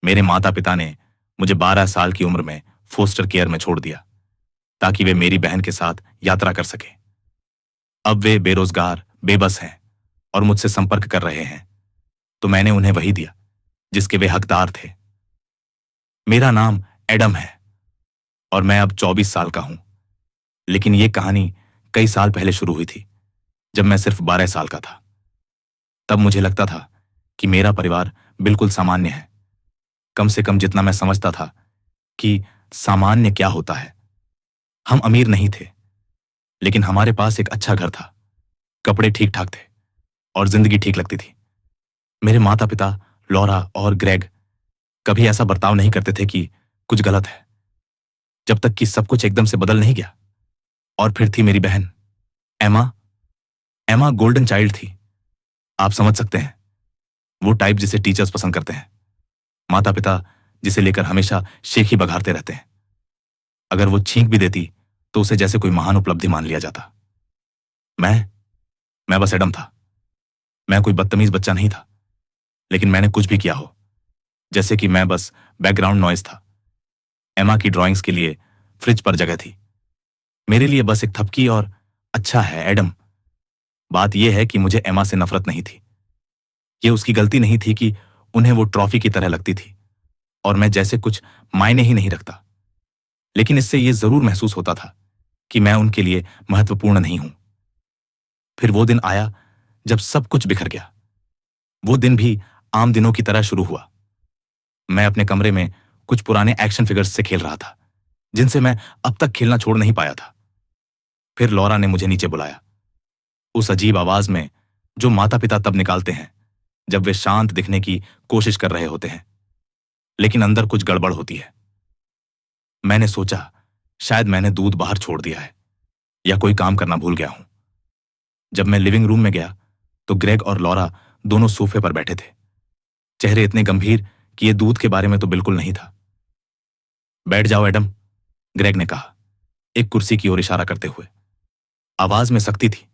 मेरे माता पिता ने मुझे 12 साल की उम्र में फोस्टर केयर में छोड़ दिया ताकि वे मेरी बहन के साथ यात्रा कर सके। अब वे बेरोजगार, बेबस हैं और मुझसे संपर्क कर रहे हैं, तो मैंने उन्हें वही दिया जिसके वे हकदार थे। मेरा नाम एडम है और मैं अब 24 साल का हूं। लेकिन यह कहानी कई साल पहले शुरू हुई थी, जब मैं सिर्फ 12 साल का था। तब मुझे लगता था कि मेरा परिवार बिल्कुल सामान्य है, कम से कम जितना मैं समझता था कि सामान्य क्या होता है। हम अमीर नहीं थे, लेकिन हमारे पास एक अच्छा घर था, कपड़े ठीक ठाक थे और जिंदगी ठीक लगती थी। मेरे माता पिता लॉरा और ग्रेग कभी ऐसा बर्ताव नहीं करते थे कि कुछ गलत है, जब तक कि सब कुछ एकदम से बदल नहीं गया। और फिर थी मेरी बहन एमा। एमा गोल्डन चाइल्ड थी। आप समझ सकते हैं, वो टाइप जिसे टीचर्स पसंद करते हैं, माता पिता जिसे लेकर हमेशा शेखी बघारते रहते हैं। अगर वो छींक भी देती तो उसे जैसे कोई महान उपलब्धि मान लिया जाता। मैं बस एडम था। मैं कोई बदतमीज बच्चा नहीं था, लेकिन मैंने कुछ भी किया हो, जैसे कि मैं बस बैकग्राउंड नॉइज था। एमा की ड्राइंग्स के लिए फ्रिज पर जगह थी, मेरे लिए बस एक थपकी और अच्छा है एडम। बात यह है कि मुझे एमा से नफरत नहीं थी। यह उसकी गलती नहीं थी कि उन्हें वो ट्रॉफी की तरह लगती थी और मैं जैसे कुछ मायने ही नहीं रखता। लेकिन इससे यह जरूर महसूस होता था कि मैं उनके लिए महत्वपूर्ण नहीं हूं। फिर वो दिन आया जब सब कुछ बिखर गया। वो दिन भी आम दिनों की तरह शुरू हुआ। मैं अपने कमरे में कुछ पुराने एक्शन फिगर्स से खेल रहा था, जिनसे मैं अब तक खेलना छोड़ नहीं पाया था। फिर लॉरा ने मुझे नीचे बुलाया, उस अजीब आवाज में जो माता पिता तब निकालते हैं जब वे शांत दिखने की कोशिश कर रहे होते हैं, लेकिन अंदर कुछ गड़बड़ होती है। मैंने सोचा शायद मैंने दूध बाहर छोड़ दिया है या कोई काम करना भूल गया हूं। जब मैं लिविंग रूम में गया तो ग्रेग और लॉरा दोनों सोफे पर बैठे थे, चेहरे इतने गंभीर कि यह दूध के बारे में तो बिल्कुल नहीं था। बैठ जाओ एडम, ग्रेग ने कहा, एक कुर्सी की ओर इशारा करते हुए। आवाज में सख्ती थी,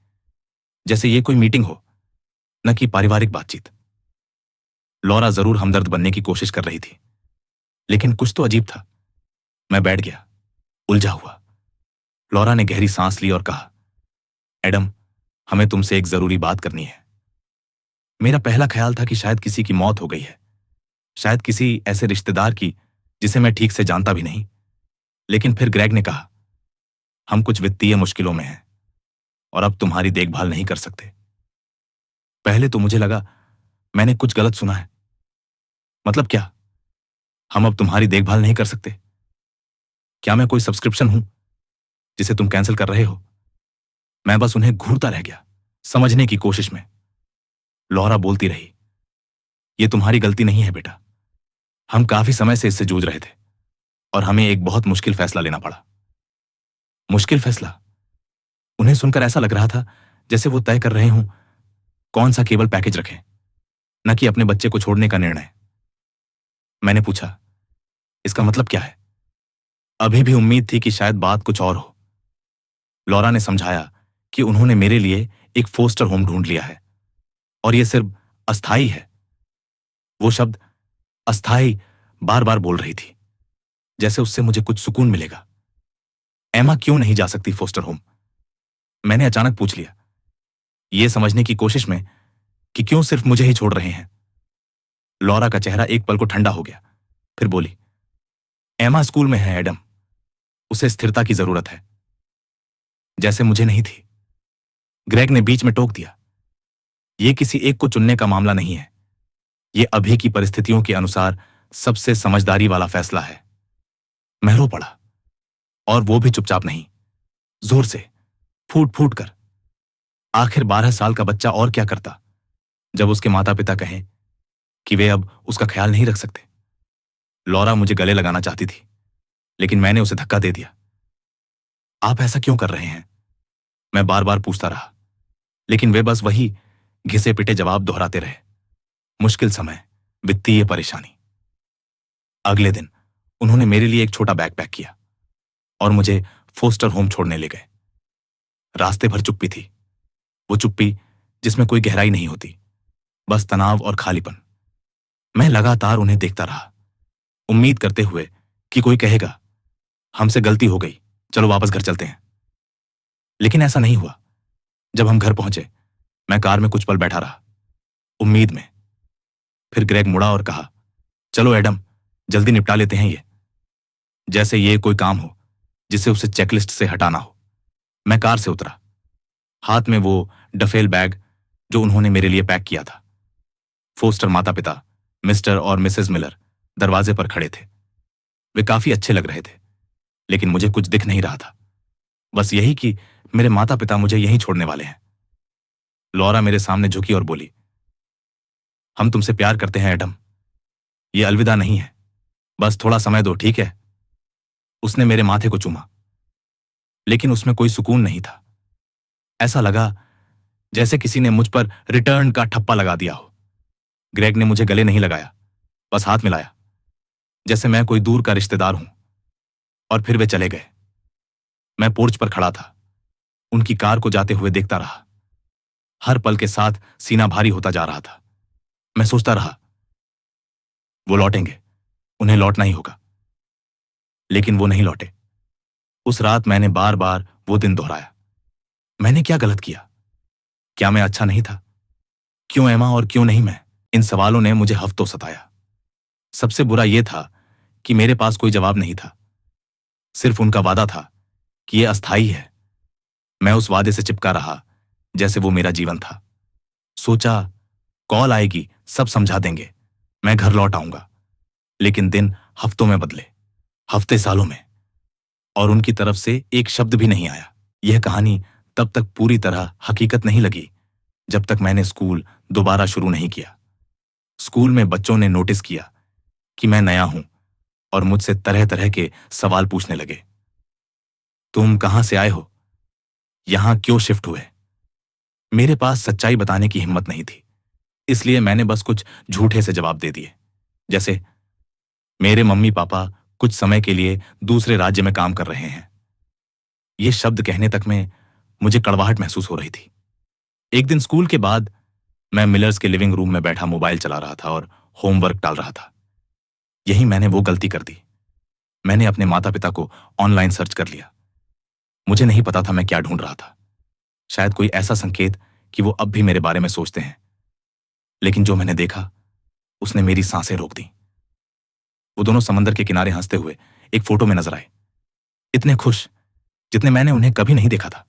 जैसे यह कोई मीटिंग हो, न कि पारिवारिक बातचीत। लॉरा जरूर हमदर्द बनने की कोशिश कर रही थी, लेकिन कुछ तो अजीब था। मैं बैठ गया, उलझा हुआ। लॉरा ने गहरी सांस ली और कहा, एडम, हमें तुमसे एक जरूरी बात करनी है। मेरा पहला ख्याल था कि शायद किसी की मौत हो गई है, शायद किसी ऐसे रिश्तेदार की जिसे मैं ठीक से जानता भी नहीं। लेकिन फिर ग्रेग ने कहा, हम कुछ वित्तीय मुश्किलों में हैं और अब तुम्हारी देखभाल नहीं कर सकते। पहले तो मुझे लगा मैंने कुछ गलत सुना है। मतलब क्या? हम अब तुम्हारी देखभाल नहीं कर सकते? क्या मैं कोई सब्सक्रिप्शन हूं जिसे तुम कैंसिल कर रहे हो? मैं बस उन्हें घूरता रह गया, समझने की कोशिश में। लॉरा बोलती रही, यह तुम्हारी गलती नहीं है बेटा। हम काफी समय से इससे जूझ रहे थे और हमें एक बहुत मुश्किल फैसला लेना पड़ा। मुश्किल फैसला? उन्हें सुनकर ऐसा लग रहा था जैसे वो तय कर रहे हों कौन सा केबल पैकेज रखें, न कि अपने बच्चे को छोड़ने का निर्णय। मैंने पूछा, इसका मतलब क्या है? अभी भी उम्मीद थी कि शायद बात कुछ और हो। लॉरा ने समझाया कि उन्होंने मेरे लिए एक फोस्टर होम ढूंढ लिया है और यह सिर्फ अस्थाई है। वो शब्द अस्थाई बार बार बोल रही थी, जैसे उससे मुझे कुछ सुकून मिलेगा। एमा क्यों नहीं जा सकती फोस्टर होम? मैंने अचानक पूछ लिया, यह समझने की कोशिश में कि क्यों सिर्फ मुझे ही छोड़ रहे हैं। लॉरा का चेहरा एक पल को ठंडा हो गया, फिर बोली, एमा स्कूल में है एडम, उसे स्थिरता की जरूरत है, जैसे मुझे नहीं थी। ग्रेग ने बीच में टोक दिया, यह किसी एक को चुनने का मामला नहीं है, यह अभी की परिस्थितियों के अनुसार सबसे समझदारी वाला फैसला है। मैं रो पड़ा, और वो भी चुपचाप नहीं, जोर से, फूट फूट कर। आखिर 12 साल का बच्चा और क्या करता जब उसके माता पिता कहें कि वे अब उसका ख्याल नहीं रख सकते। लॉरा मुझे गले लगाना चाहती थी, लेकिन मैंने उसे धक्का दे दिया। आप ऐसा क्यों कर रहे हैं? मैं बार बार पूछता रहा, लेकिन वे बस वही घिसे पिटे जवाब दोहराते रहे। मुश्किल समय, वित्तीय परेशानी। अगले दिन उन्होंने मेरे लिए एक छोटा बैग पैक किया और मुझे फोस्टर होम छोड़ने ले गए। रास्ते भर चुप्पी थी, वो चुप्पी जिसमें कोई गहराई नहीं होती, बस तनाव और खालीपन। मैं लगातार उन्हें देखता रहा, उम्मीद करते हुए कि कोई कहेगा हमसे गलती हो गई, चलो वापस घर चलते हैं। लेकिन ऐसा नहीं हुआ। जब हम घर पहुंचे, मैं कार में कुछ पल बैठा रहा, उम्मीद में। फिर ग्रेग मुड़ा और कहा, चलो एडम, जल्दी निपटा लेते हैं ये। जैसे ये कोई काम हो जिसे उसे चेकलिस्ट से हटाना हो। मैं कार से उतरा, हाथ में वो डफेल बैग जो उन्होंने मेरे लिए पैक किया था। फोस्टर माता पिता, मिस्टर और मिसेस मिलर दरवाजे पर खड़े थे। वे काफी अच्छे लग रहे थे, लेकिन मुझे कुछ दिख नहीं रहा था। बस यही कि मेरे माता पिता मुझे यहीं छोड़ने वाले हैं। लॉरा मेरे सामने झुकी और बोली, हम तुमसे प्यार करते हैं एडम, ये अलविदा नहीं है, बस थोड़ा समय दो, ठीक है? उसने मेरे माथे को चूमा, लेकिन उसमें कोई सुकून नहीं था। ऐसा लगा जैसे किसी ने मुझ पर रिटर्न का ठप्पा लगा दिया हो। ग्रेग ने मुझे गले नहीं लगाया, बस हाथ मिलाया, जैसे मैं कोई दूर का रिश्तेदार हूं, और फिर वे चले गए। मैं पोर्च पर खड़ा था, उनकी कार को जाते हुए देखता रहा। हर पल के साथ सीना भारी होता जा रहा था। मैं सोचता रहा, वो लौटेंगे, उन्हें लौटना ही होगा। लेकिन वो नहीं लौटे। उस रात मैंने बार बार वो दिन दोहराया। मैंने क्या गलत किया? क्या मैं अच्छा नहीं था? क्यों एमा और क्यों नहीं मैं? इन सवालों ने मुझे हफ्तों सताया। सबसे बुरा यह था कि मेरे पास कोई जवाब नहीं था। सिर्फ उनका वादा था कि यह अस्थायी है। मैं उस वादे से चिपका रहा जैसे वो मेरा जीवन था। सोचा, कॉल आएगी, सब समझा देंगे, मैं घर लौट आऊंगा। लेकिन दिन हफ्तों में बदले, हफ्ते सालों में, और उनकी तरफ से एक शब्द भी नहीं आया। यह कहानी तब तक पूरी तरह हकीकत नहीं लगी जब तक मैंने स्कूल दोबारा शुरू नहीं किया। स्कूल में बच्चों ने नोटिस किया कि मैं नया हूं और मुझसे तरह तरह के सवाल पूछने लगे। तुम कहां से आए हो? यहां क्यों शिफ्ट हुए? मेरे पास सच्चाई बताने की हिम्मत नहीं थी, इसलिए मैंने बस कुछ झूठे से जवाब दे दिए, जैसे मेरे मम्मी पापा कुछ समय के लिए दूसरे राज्य में काम कर रहे हैं। ये शब्द कहने तक में मुझे कड़वाहट महसूस हो रही थी। एक दिन स्कूल के बाद मैं मिलर्स के लिविंग रूम में बैठा मोबाइल चला रहा था और होमवर्क डाल रहा था। यही मैंने वो गलती कर दी। मैंने अपने माता पिता को ऑनलाइन सर्च कर लिया। मुझे नहीं पता था मैं क्या ढूंढ रहा था। शायद कोई ऐसा संकेत कि वो अब भी मेरे बारे में सोचते हैं। लेकिन जो मैंने देखा, उसने मेरी सांसें रोक दी। वो दोनों समंदर के किनारे हंसते हुए एक फोटो में नजर आए, इतने खुश जितने मैंने उन्हें कभी नहीं देखा था।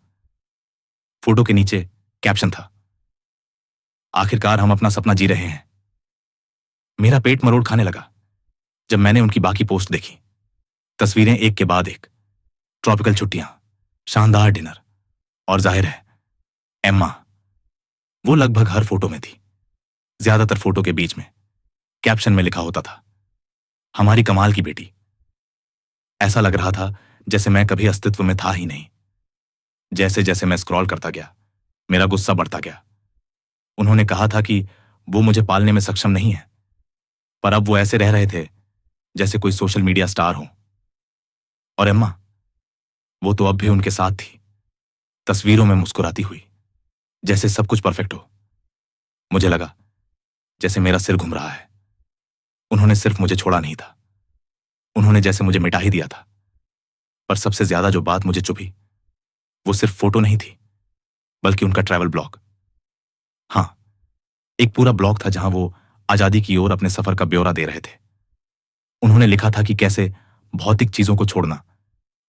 फोटो के नीचे कैप्शन था, आखिरकार हम अपना सपना जी रहे हैं। मेरा पेट मरोड़ खाने लगा जब मैंने उनकी बाकी पोस्ट देखी। तस्वीरें एक के बाद एक, ट्रॉपिकल छुट्टियां, शानदार डिनर, और जाहिर है एम्मा। वो लगभग हर फोटो में थी। ज्यादातर फोटो के बीच में कैप्शन में लिखा होता था, हमारी कमाल की बेटी। ऐसा लग रहा था जैसे मैं कभी अस्तित्व में था ही नहीं। जैसे जैसे मैं स्क्रॉल करता गया, मेरा गुस्सा बढ़ता गया। उन्होंने कहा था कि वो मुझे पालने में सक्षम नहीं है, पर अब वो ऐसे रह रहे थे जैसे कोई सोशल मीडिया स्टार हो। और एम्मा, वो तो अब भी उनके साथ थी, तस्वीरों में मुस्कुराती हुई, जैसे सब कुछ परफेक्ट हो। मुझे लगा जैसे मेरा सिर घूम रहा है। उन्होंने सिर्फ मुझे छोड़ा नहीं था, उन्होंने जैसे मुझे मिटा ही दिया था। पर सबसे ज्यादा जो बात मुझे चुभी, वो सिर्फ फोटो नहीं थी, बल्कि उनका ट्रैवल ब्लॉग। हां, एक पूरा ब्लॉग था जहां वो आजादी की ओर अपने सफर का ब्यौरा दे रहे थे। उन्होंने लिखा था कि कैसे भौतिक चीजों को छोड़ना,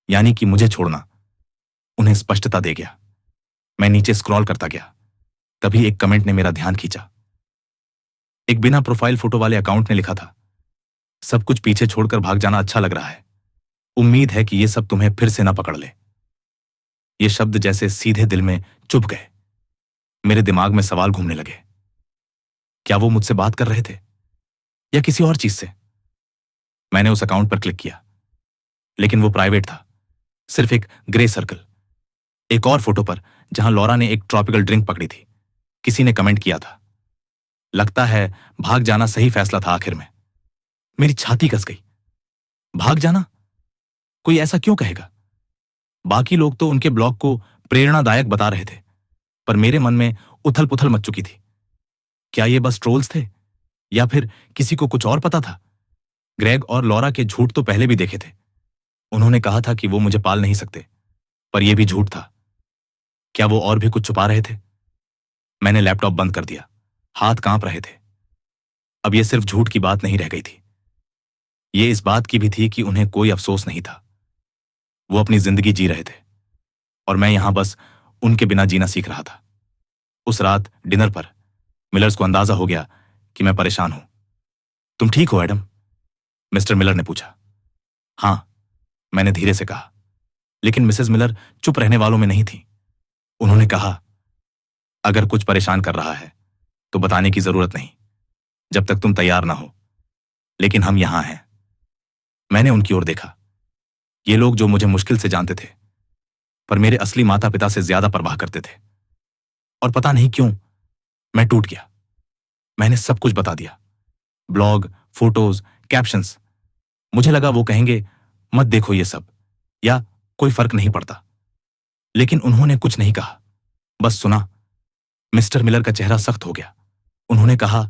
यानी कि मुझे छोड़ना, उन्हें स्पष्टता दे गया। मैं नीचे स्क्रॉल करता गया, तभी एक कमेंट ने मेरा ध्यान खींचा। एक बिना प्रोफाइल फोटो वाले अकाउंट ने लिखा था, सब कुछ पीछे छोड़कर भाग जाना अच्छा लग रहा है, उम्मीद है कि ये सब तुम्हें फिर से ना पकड़ ले। ये शब्द जैसे सीधे दिल में चुभ गए। मेरे दिमाग में सवाल घूमने लगे, क्या वो मुझसे बात कर रहे थे या किसी और चीज से? मैंने उस अकाउंट पर क्लिक किया, लेकिन वो प्राइवेट था, सिर्फ एक ग्रे सर्कल। एक और फोटो पर जहां लॉरा ने एक ट्रॉपिकल ड्रिंक पकड़ी थी, किसी ने कमेंट किया था, लगता है भाग जाना सही फैसला था आखिर में। मेरी छाती कस गई। भाग जाना? कोई ऐसा क्यों कहेगा? बाकी लोग तो उनके ब्लॉग को प्रेरणादायक बता रहे थे, पर मेरे मन में उथल पुथल मच चुकी थी। क्या ये बस ट्रोल्स थे, या फिर किसी को कुछ और पता था? ग्रेग और लॉरा के झूठ तो पहले भी देखे थे। उन्होंने कहा था कि वो मुझे पाल नहीं सकते, पर यह भी झूठ था। क्या वो और भी कुछ छुपा रहे थे? मैंने लैपटॉप बंद कर दिया। हाथ कांप रहे थे। अब यह सिर्फ झूठ की बात नहीं रह गई थी, ये इस बात की भी थी कि उन्हें कोई अफसोस नहीं था। वो अपनी जिंदगी जी रहे थे और मैं यहां बस उनके बिना जीना सीख रहा था। उस रात डिनर पर मिलर्स को अंदाजा हो गया कि मैं परेशान हूं। तुम ठीक हो एडम? मिस्टर मिलर ने पूछा। हां, मैंने धीरे से कहा, लेकिन मिसेस मिलर चुप रहने वालों में नहीं थी। उन्होंने कहा, अगर कुछ परेशान कर रहा है तो बताने की जरूरत नहीं, जब तक तुम तैयार ना हो। लेकिन हम यहां हैं। मैंने उनकी ओर देखा। ये लोग जो मुझे मुश्किल से जानते थे, पर मेरे असली माता पिता से ज्यादा परवाह करते थे। और पता नहीं क्यों मैं टूट गया। मैंने सब कुछ बता दिया, ब्लॉग, फोटोज, कैप्शंस। मुझे लगा वो कहेंगे मत देखो ये सब, या कोई फर्क नहीं पड़ता। लेकिन उन्होंने कुछ नहीं कहा, बस सुना। मिस्टर मिलर का चेहरा सख्त हो गया। उन्होंने कहा,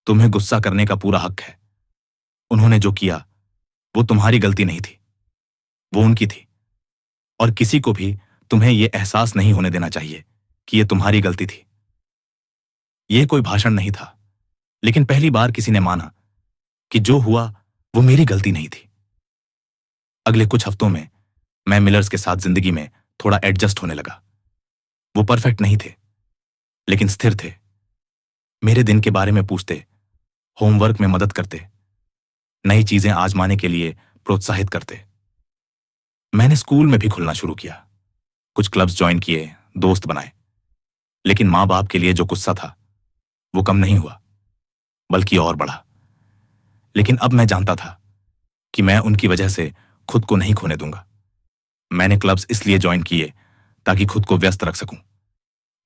तुम्हें गुस्सा करने का पूरा हक है। उन्होंने जो किया वो तुम्हारी गलती नहीं थी, वो उनकी थी। और किसी को भी तुम्हें यह एहसास नहीं होने देना चाहिए कि यह तुम्हारी गलती थी। यह कोई भाषण नहीं था, लेकिन पहली बार किसी ने माना कि जो हुआ वो मेरी गलती नहीं थी। अगले कुछ हफ्तों में मैं मिलर्स के साथ जिंदगी में थोड़ा एडजस्ट होने लगा। वो परफेक्ट नहीं थे, लेकिन स्थिर थे। मेरे दिन के बारे में पूछते, होमवर्क में मदद करते, नई चीजें आजमाने के लिए प्रोत्साहित करते। मैंने स्कूल में भी खुलना शुरू किया, कुछ क्लब्स ज्वाइन किए, दोस्त बनाए। लेकिन मां बाप के लिए जो गुस्सा था वो कम नहीं हुआ, बल्कि और बढ़ा। लेकिन अब मैं जानता था कि मैं उनकी वजह से खुद को नहीं खोने दूंगा। मैंने क्लब्स इसलिए ज्वाइन किए ताकि खुद को व्यस्त रख सकूं,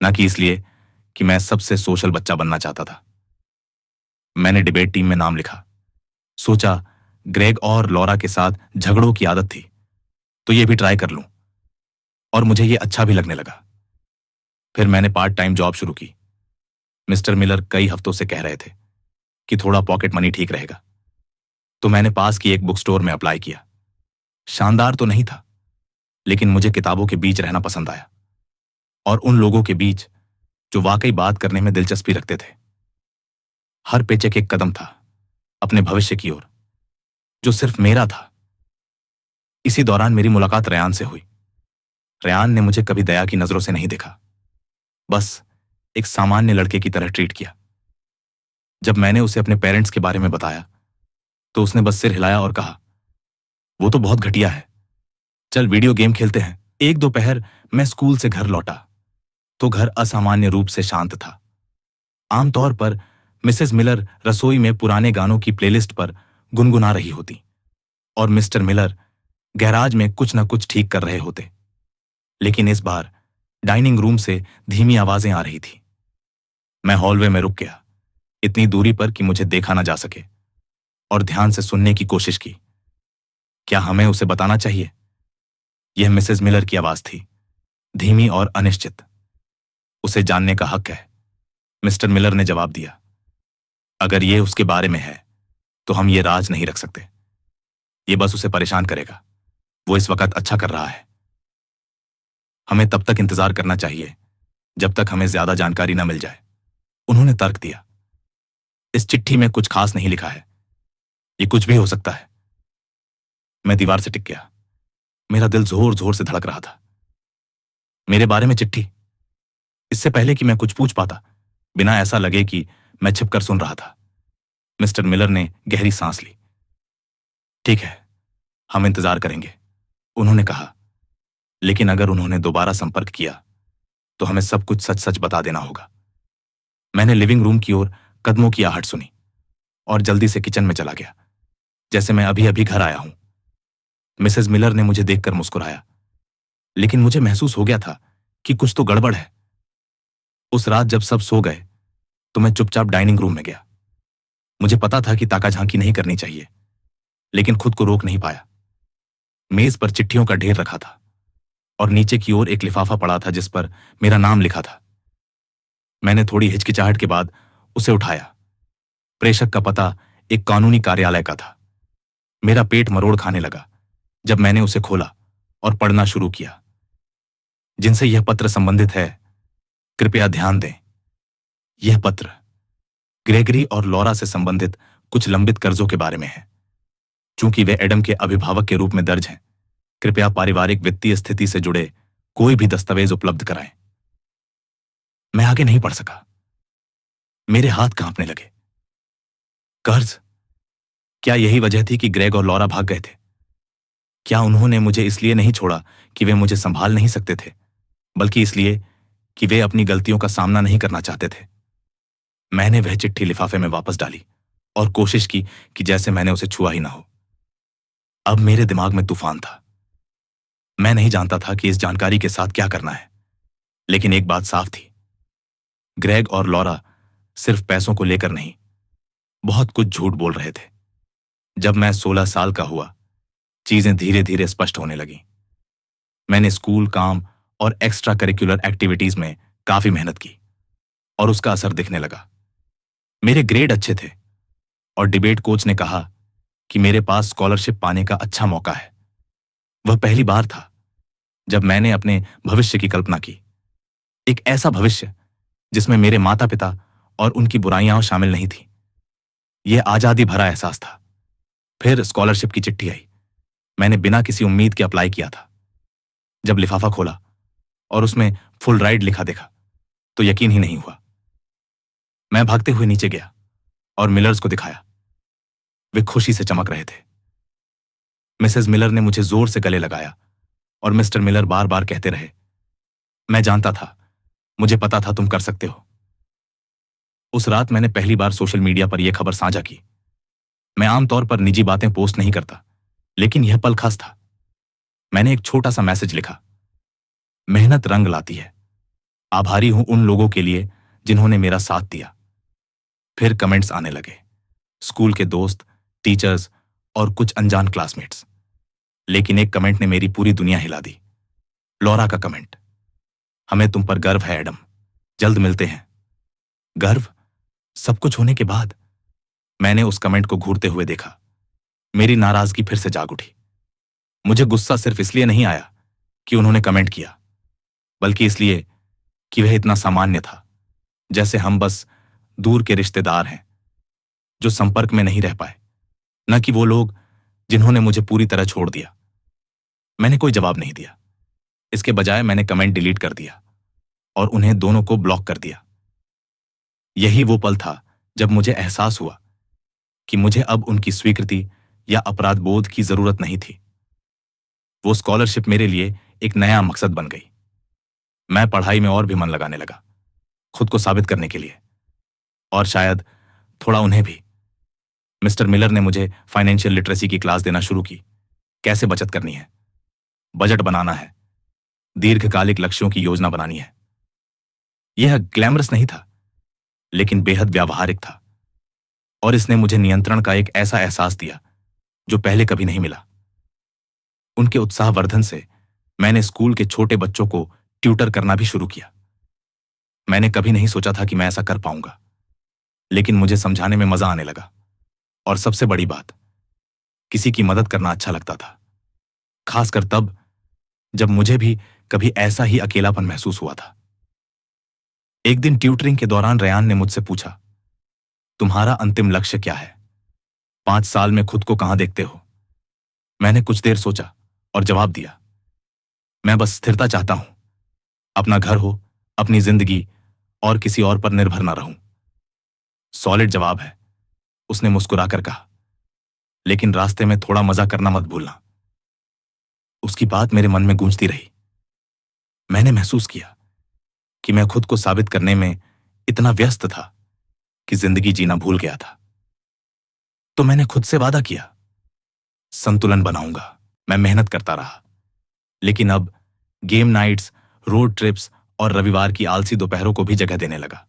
ना कि इसलिए कि मैं सबसे सोशल बच्चा बनना चाहता था। मैंने डिबेट टीम में नाम लिखा। सोचा ग्रेग और लॉरा के साथ झगड़ों की आदत थी तो ये भी ट्राई कर लूं, और मुझे ये अच्छा भी लगने लगा। फिर मैंने पार्ट टाइम जॉब शुरू की। मिस्टर मिलर कई हफ्तों से कह रहे थे कि थोड़ा पॉकेट मनी ठीक रहेगा, तो मैंने पास की एक बुक स्टोर में अप्लाई किया। शानदार तो नहीं था, लेकिन मुझे किताबों के बीच रहना पसंद आया, और उन लोगों के बीच जो वाकई बात करने में दिलचस्पी रखते थे। हर पेचेक एक कदम था अपने भविष्य की ओर, जो सिर्फ मेरा था। इसी दौरान मेरी मुलाकात रेयान से हुई। रेयान ने मुझे कभी दया की नजरों से नहीं देखा, बस एक सामान्य लड़के की तरह ट्रीट किया। जब मैंने उसे अपने पेरेंट्स के बारे में बताया तो उसने बस सिर हिलाया और कहा, वो तो बहुत घटिया है, चल वीडियो गेम खेलते हैं। एक दोपहर मैं स्कूल से घर लौटा तो घर असामान्य रूप से शांत था। आमतौर पर मिसेस मिलर रसोई में पुराने गानों की प्लेलिस्ट पर गुनगुना रही होती और मिस्टर मिलर गैराज में कुछ न कुछ ठीक कर रहे होते। लेकिन इस बार डाइनिंग रूम से धीमी आवाजें आ रही थी। मैं हॉलवे में रुक गया, इतनी दूरी पर कि मुझे देखा ना जा सके, और ध्यान से सुनने की कोशिश की। क्या हमें उसे बताना चाहिए? यह मिसेस मिलर की आवाज थी, धीमी और अनिश्चित। उसे जानने का हक है, मिस्टर मिलर ने जवाब दिया। अगर यह उसके बारे में है तो हम ये राज नहीं रख सकते। ये बस उसे परेशान करेगा। वो इस वक्त अच्छा कर रहा है। हमें तब तक इंतजार करना चाहिए जब तक हमें ज्यादा जानकारी ना मिल जाए। उन्होंने तर्क दिया। इस चिट्ठी में कुछ खास नहीं लिखा है, ये कुछ भी हो सकता है। मैं दीवार से टिक गया। मेरा दिल जोर जोर से धड़क रहा था। मेरे बारे में चिट्ठी? इससे पहले कि मैं कुछ पूछ पाता, बिना ऐसा लगे कि मैं छिपकर सुन रहा था, मिस्टर मिलर ने गहरी सांस ली। ठीक है, हम इंतजार करेंगे, उन्होंने कहा। लेकिन अगर उन्होंने दोबारा संपर्क किया तो हमें सब कुछ सच सच बता देना होगा। मैंने लिविंग रूम की ओर कदमों की आहट सुनी और जल्दी से किचन में चला गया, जैसे मैं अभी अभी घर आया हूं। मिसेस मिलर ने मुझे देखकर मुस्कुराया, लेकिन मुझे महसूस हो गया था कि कुछ तो गड़बड़ है। उस रात जब सब सो गए तो मैं चुपचाप डाइनिंग रूम में गया। मुझे पता था कि ताकाझांकी नहीं करनी चाहिए, लेकिन खुद को रोक नहीं पाया। मेज पर चिट्ठियों का ढेर रखा था और नीचे की ओर एक लिफाफा पड़ा था जिस पर मेरा नाम लिखा था। मैंने थोड़ी हिचकिचाहट के बाद उसे उठाया। प्रेषक का पता एक कानूनी कार्यालय का था, मेरा पेट मरोड़ खाने लगा जब मैंने उसे खोला और पढ़ना शुरू किया। जिनसे यह पत्र संबंधित है, कृपया ध्यान दें। यह पत्र ग्रेगरी और लॉरा से संबंधित कुछ लंबित कर्जों के बारे में है। चूंकि वे एडम के अभिभावक के रूप में दर्ज हैं, कृपया पारिवारिक वित्तीय स्थिति से जुड़े कोई भी दस्तावेज उपलब्ध कराएं। मैं आगे नहीं पढ़ सका। मेरे हाथ कांपने लगे। कर्ज? क्या यही वजह थी कि ग्रेग और लॉरा भाग गए थे? क्या उन्होंने मुझे इसलिए नहीं छोड़ा कि वे मुझे संभाल नहीं सकते थे, बल्कि इसलिए कि वे अपनी गलतियों का सामना नहीं करना चाहते थे? मैंने वह चिट्ठी लिफाफे में वापस डाली और कोशिश की कि जैसे मैंने उसे छुआ ही ना हो। अब मेरे दिमाग में तूफान था। मैं नहीं जानता था कि इस जानकारी के साथ क्या करना है, लेकिन एक बात साफ थी, ग्रेग और लॉरा सिर्फ पैसों को लेकर नहीं, बहुत कुछ झूठ बोल रहे थे। जब मैं 16 साल का हुआ, चीजें धीरे धीरे स्पष्ट होने लगीं। मैंने स्कूल काम और एक्स्ट्रा करिकुलर एक्टिविटीज में काफी मेहनत की और उसका असर दिखने लगा। मेरे ग्रेड अच्छे थे और डिबेट कोच ने कहा कि मेरे पास स्कॉलरशिप पाने का अच्छा मौका है। वह पहली बार था जब मैंने अपने भविष्य की कल्पना की, एक ऐसा भविष्य जिसमें मेरे माता पिता और उनकी बुराइयां शामिल नहीं थी। यह आजादी भरा एहसास था। फिर स्कॉलरशिप की चिट्ठी आई। मैंने बिना किसी उम्मीद के अप्लाई किया था। जब लिफाफा खोला और उसमें फुल राइड लिखा देखा तो यकीन ही नहीं हुआ। मैं भागते हुए नीचे गया और मिलर्स को दिखाया। वे खुशी से चमक रहे थे। मिसेस मिलर ने मुझे जोर से गले लगाया और मिस्टर मिलर बार बार कहते रहे, मैं जानता था, मुझे पता था तुम कर सकते हो। उस रात मैंने पहली बार सोशल मीडिया पर यह खबर साझा की। मैं आमतौर पर निजी बातें पोस्ट नहीं करता, लेकिन यह पल खास था। मैंने एक छोटा सा मैसेज लिखा, मेहनत रंग लाती है। आभारी हूं उन लोगों के लिए जिन्होंने मेरा साथ दिया। फिर कमेंट्स आने लगे, स्कूल के दोस्त, टीचर्स और कुछ अनजान क्लासमेट्स। लेकिन एक कमेंट ने मेरी पूरी दुनिया हिला दी। लॉरा का कमेंट, हमें तुम पर गर्व है एडम, जल्द मिलते हैं। गर्व? सब कुछ होने के बाद? मैंने उस कमेंट को घूरते हुए देखा। मेरी नाराजगी फिर से जाग उठी। मुझे गुस्सा सिर्फ इसलिए नहीं आया कि उन्होंने कमेंट किया, बल्कि इसलिए कि वह इतना सामान्य था, जैसे हम बस दूर के रिश्तेदार हैं जो संपर्क में नहीं रह पाए, न कि वो लोग जिन्होंने मुझे पूरी तरह छोड़ दिया। मैंने कोई जवाब नहीं दिया। इसके बजाय मैंने कमेंट डिलीट कर दिया और उन्हें दोनों को ब्लॉक कर दिया। यही वो पल था जब मुझे एहसास हुआ कि मुझे अब उनकी स्वीकृति या अपराध बोध की जरूरत नहीं थी। वो स्कॉलरशिप मेरे लिए एक नया मकसद बन गई। मैं पढ़ाई में और भी मन लगाने लगा, खुद को साबित करने के लिए, और शायद थोड़ा उन्हें भी। मिस्टर मिलर ने मुझे फाइनेंशियल लिटरेसी की क्लास देना शुरू की। कैसे बचत करनी है, बजट बनाना है, दीर्घकालिक लक्ष्यों की योजना बनानी है। यह ग्लैमरस नहीं था, लेकिन बेहद व्यावहारिक था, और इसने मुझे नियंत्रण का एक ऐसा एहसास दिया जो पहले कभी नहीं मिला। उनके उत्साहवर्धन से मैंने स्कूल के छोटे बच्चों को ट्यूटर करना भी शुरू किया। मैंने कभी नहीं सोचा था कि मैं ऐसा कर पाऊंगा, लेकिन मुझे समझाने में मजा आने लगा। और सबसे बड़ी बात, किसी की मदद करना अच्छा लगता था, खासकर तब जब मुझे भी कभी ऐसा ही अकेलापन महसूस हुआ था। एक दिन ट्यूटरिंग के दौरान रेयान ने मुझसे पूछा, तुम्हारा अंतिम लक्ष्य क्या है? 5 साल में खुद को कहां देखते हो? मैंने कुछ देर सोचा और जवाब दिया, मैं बस स्थिरता चाहता हूं, अपना घर हो, अपनी जिंदगी, और किसी और पर निर्भर ना रहूं। सॉलिड जवाब है, उसने मुस्कुराकर कहा, लेकिन रास्ते में थोड़ा मजा करना मत भूलना। उसकी बात मेरे मन में गूंजती रही। मैंने महसूस किया कि मैं खुद को साबित करने में इतना व्यस्त था कि जिंदगी जीना भूल गया था। तो मैंने खुद से वादा किया, संतुलन बनाऊंगा। मैं मेहनत करता रहा, लेकिन अब गेम नाइट्स, रोड ट्रिप्स और रविवार की आलसी दोपहरों को भी जगह देने लगा।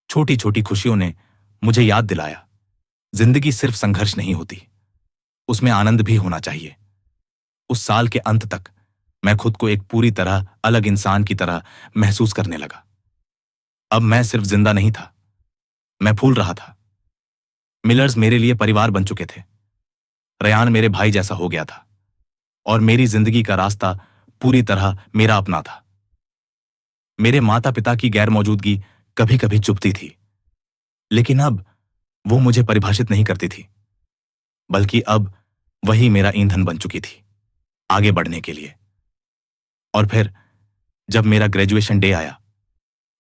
छोटी छोटी खुशियों ने मुझे याद दिलाया, जिंदगी सिर्फ संघर्ष नहीं होती, उसमें आनंद भी होना चाहिए। उस साल के अंत तक मैं खुद को एक पूरी तरह अलग इंसान की तरह महसूस करने लगा। अब मैं सिर्फ जिंदा नहीं था, मैं फूल रहा था। मिलर्स मेरे लिए परिवार बन चुके थे। रयान मेरे भाई जैसा हो गया था और मेरी जिंदगी का रास्ता पूरी तरह मेरा अपना था। मेरे माता पिता की गैर मौजूदगी कभी कभी चुभती थी, लेकिन अब वो मुझे परिभाषित नहीं करती थी, बल्कि अब वही मेरा ईंधन बन चुकी थी आगे बढ़ने के लिए। और फिर जब मेरा ग्रेजुएशन डे आया,